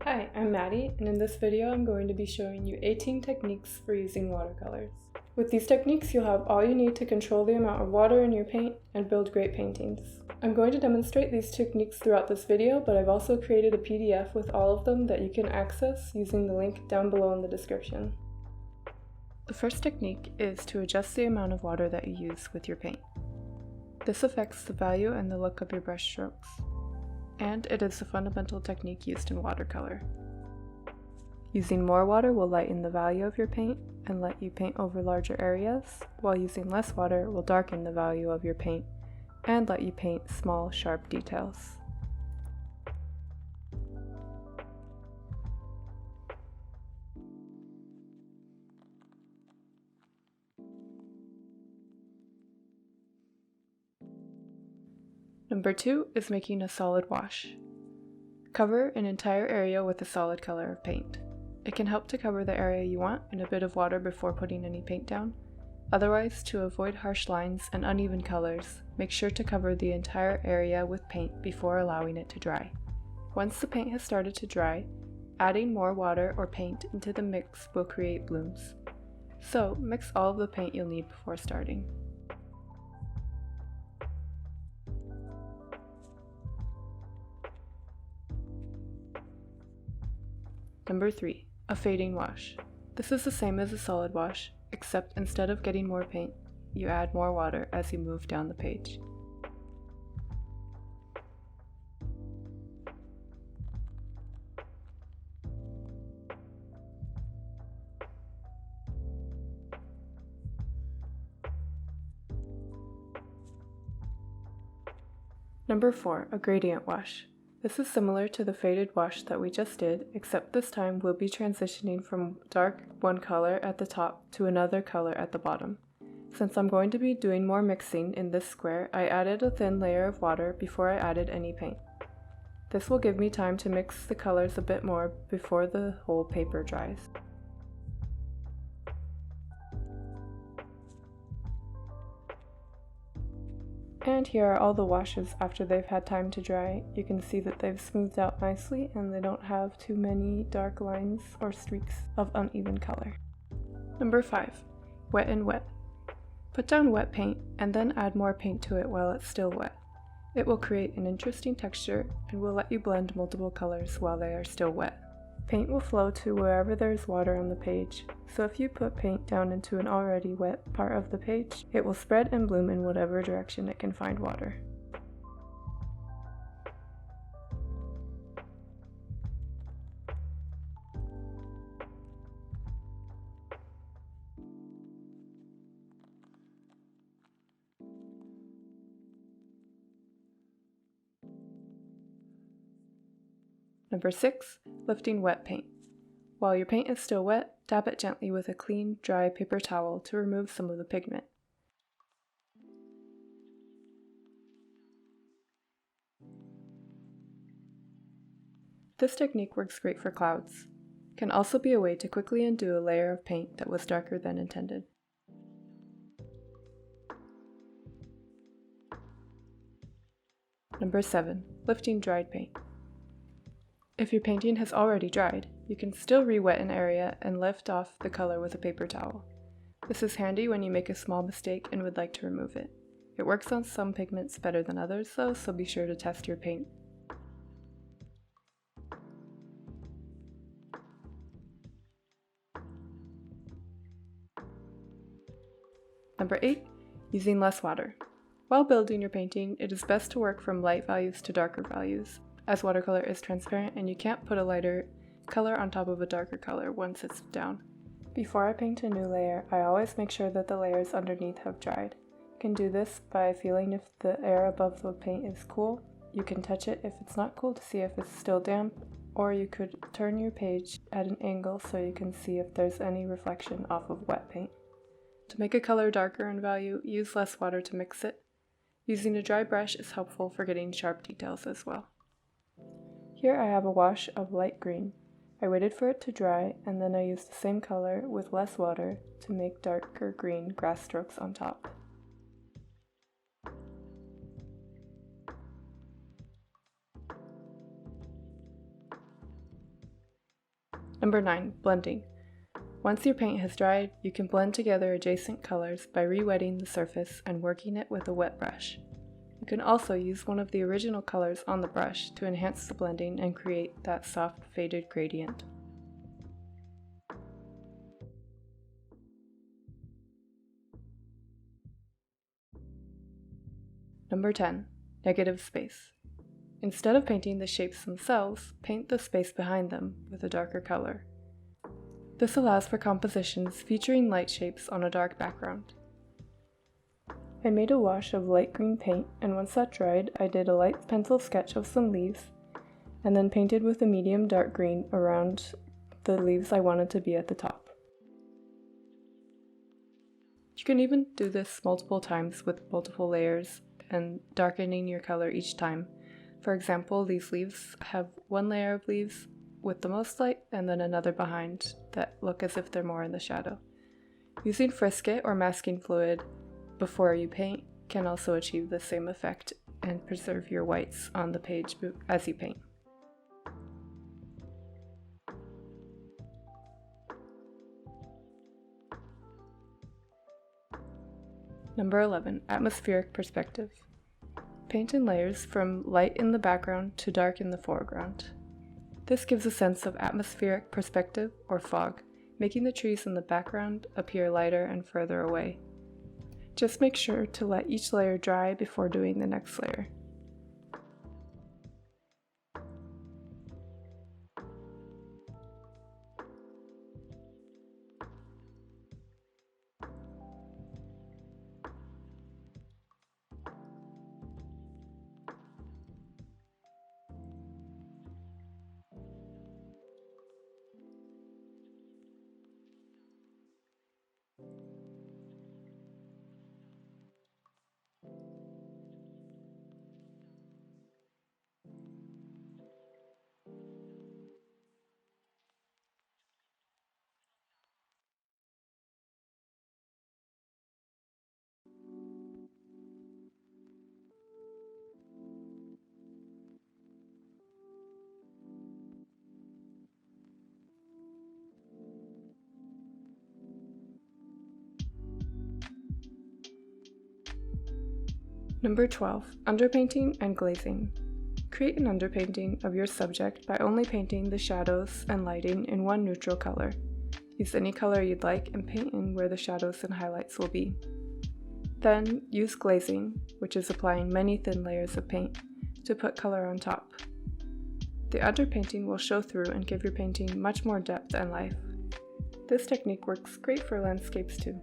Hi, I'm Maddie, and in this video I'm going to be showing you 18 techniques for using watercolors. With these techniques, you'll have all you need to control the amount of water in your paint and build great paintings. I'm going to demonstrate these techniques throughout this video, but I've also created a PDF with all of them that you can access using the link down below in the description. The first technique is to adjust the amount of water that you use with your paint. This affects the value and the look of your brush strokes, and it is a fundamental technique used in watercolor. Using more water will lighten the value of your paint and let you paint over larger areas, while using less water will darken the value of your paint and let you paint small, sharp details. Number 2 is making a solid wash. Cover an entire area with a solid color of paint. It can help to cover the area you want in a bit of water before putting any paint down. Otherwise, to avoid harsh lines and uneven colors, make sure to cover the entire area with paint before allowing it to dry. Once the paint has started to dry, adding more water or paint into the mix will create blooms. So, mix all of the paint you'll need before starting. Number 3. A fading wash. This is the same as a solid wash, except instead of getting more paint, you add more water as you move down the page. Number 4. A gradient wash. This is similar to the faded wash that we just did, except this time we'll be transitioning from dark one color at the top to another color at the bottom. Since I'm going to be doing more mixing in this square, I added a thin layer of water before I added any paint. This will give me time to mix the colors a bit more before the whole paper dries. And here are all the washes after they've had time to dry. You can see that they've smoothed out nicely and they don't have too many dark lines or streaks of uneven color. Number 5. Wet and wet. Put down wet paint and then add more paint to it while it's still wet. It will create an interesting texture and will let you blend multiple colors while they are still wet. Paint will flow to wherever there is water on the page, so if you put paint down into an already wet part of the page, it will spread and bloom in whatever direction it can find water. Number 6. Lifting wet paint. While your paint is still wet, dab it gently with a clean, dry paper towel to remove some of the pigment. This technique works great for clouds. It can also be a way to quickly undo a layer of paint that was darker than intended. Number 7. Lifting dried paint. If your painting has already dried, you can still re-wet an area and lift off the color with a paper towel. This is handy when you make a small mistake and would like to remove it. It works on some pigments better than others though, so be sure to test your paint. Number 8. Using less water. While building your painting, it is best to work from light values to darker values, as watercolor is transparent and you can't put a lighter color on top of a darker color once it's down. Before I paint a new layer, I always make sure that the layers underneath have dried. You can do this by feeling if the air above the paint is cool. You can touch it if it's not cool to see if it's still damp, or you could turn your page at an angle so you can see if there's any reflection off of wet paint. To make a color darker in value, use less water to mix it. Using a dry brush is helpful for getting sharp details as well. Here I have a wash of light green. I waited for it to dry and then I used the same color with less water to make darker green grass strokes on top. Number 9. Blending. Once your paint has dried, you can blend together adjacent colors by re-wetting the surface and working it with a wet brush. You can also use one of the original colors on the brush to enhance the blending and create that soft faded gradient. Number 10. Negative space. Instead of painting the shapes themselves, paint the space behind them with a darker color. This allows for compositions featuring light shapes on a dark background. I made a wash of light green paint, and once that dried, I did a light pencil sketch of some leaves, and then painted with a medium dark green around the leaves I wanted to be at the top. You can even do this multiple times with multiple layers and darkening your color each time. For example, these leaves have one layer of leaves with the most light and then another behind that look as if they're more in the shadow. Using Frisket or masking fluid before you paint can also achieve the same effect and preserve your whites on the page as you paint. Number 11. Atmospheric perspective. Paint in layers from light in the background to dark in the foreground. This gives a sense of atmospheric perspective or fog, making the trees in the background appear lighter and further away. Just make sure to let each layer dry before doing the next layer. Number 12. Underpainting and glazing. Create an underpainting of your subject by only painting the shadows and lighting in one neutral color. Use any color you'd like and paint in where the shadows and highlights will be. Then use glazing, which is applying many thin layers of paint, to put color on top. The underpainting will show through and give your painting much more depth and life. This technique works great for landscapes too.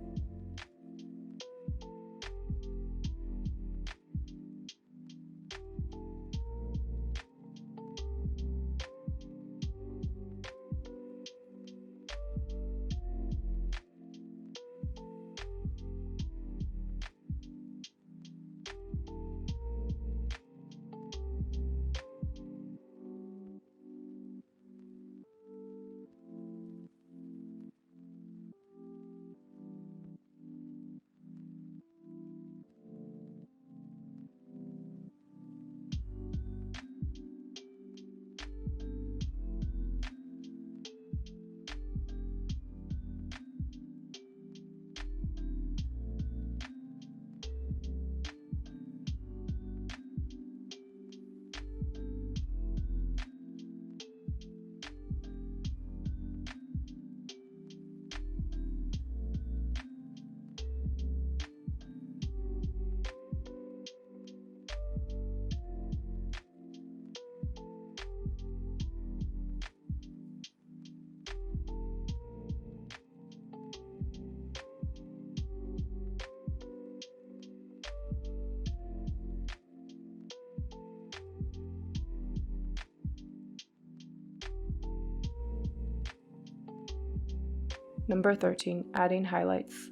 Number 13. Adding highlights.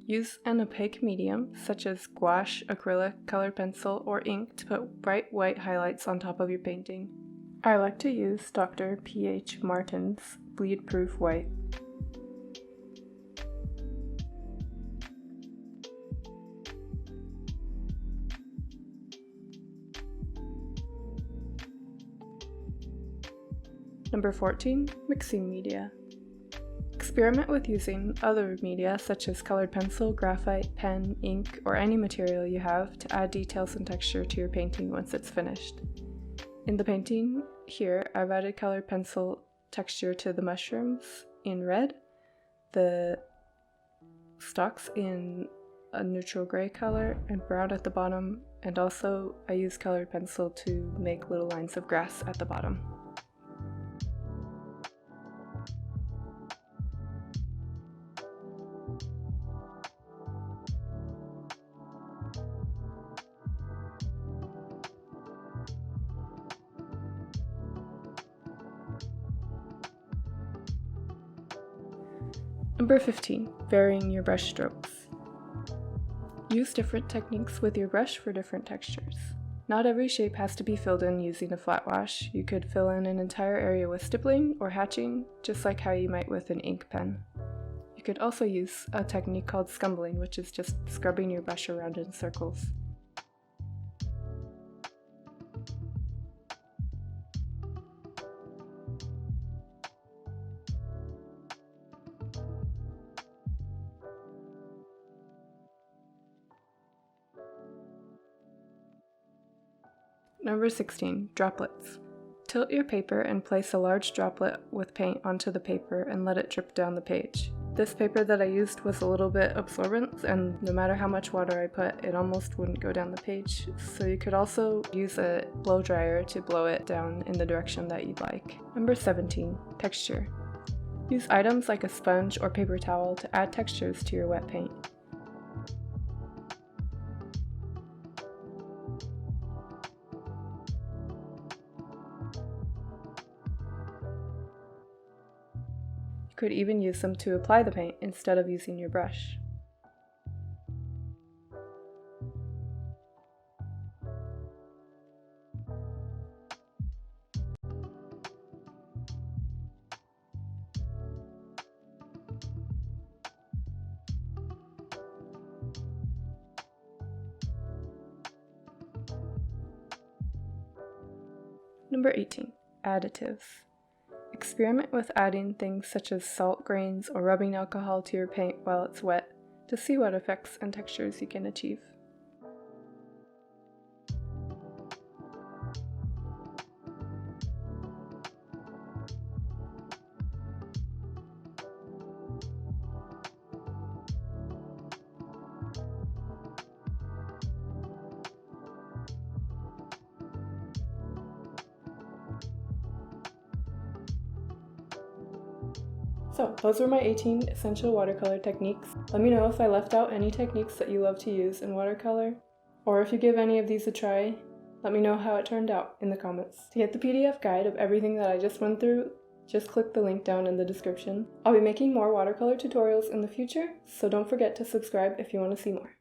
Use an opaque medium, such as gouache, acrylic, colored pencil, or ink to put bright white highlights on top of your painting. I like to use Dr. P.H. Martin's Bleed Proof White. Number 14, mixing media. Experiment with using other media such as colored pencil, graphite, pen, ink, or any material you have to add details and texture to your painting once it's finished. In the painting here, I've added colored pencil texture to the mushrooms in red, the stalks in a neutral gray color and brown at the bottom, and also I use colored pencil to make little lines of grass at the bottom. Number 15, varying your brush strokes. Use different techniques with your brush for different textures. Not every shape has to be filled in using a flat wash. You could fill in an entire area with stippling or hatching, just like how you might with an ink pen. You could also use a technique called scumbling, which is just scrubbing your brush around in circles. Number 16, droplets. Tilt your paper and place a large droplet with paint onto the paper and let it drip down the page. This paper that I used was a little bit absorbent, and no matter how much water I put, it almost wouldn't go down the page. So you could also use a blow dryer to blow it down in the direction that you'd like. Number 17, texture. Use items like a sponge or paper towel to add textures to your wet paint. You could even use them to apply the paint instead of using your brush. Number 18, additives. Experiment with adding things such as salt grains or rubbing alcohol to your paint while it's wet to see what effects and textures you can achieve. So those were my 18 essential watercolor techniques. Let me know if I left out any techniques that you love to use in watercolor, or if you give any of these a try, let me know how it turned out in the comments. To get the PDF guide of everything that I just went through, just click the link down in the description. I'll be making more watercolor tutorials in the future, so don't forget to subscribe if you want to see more.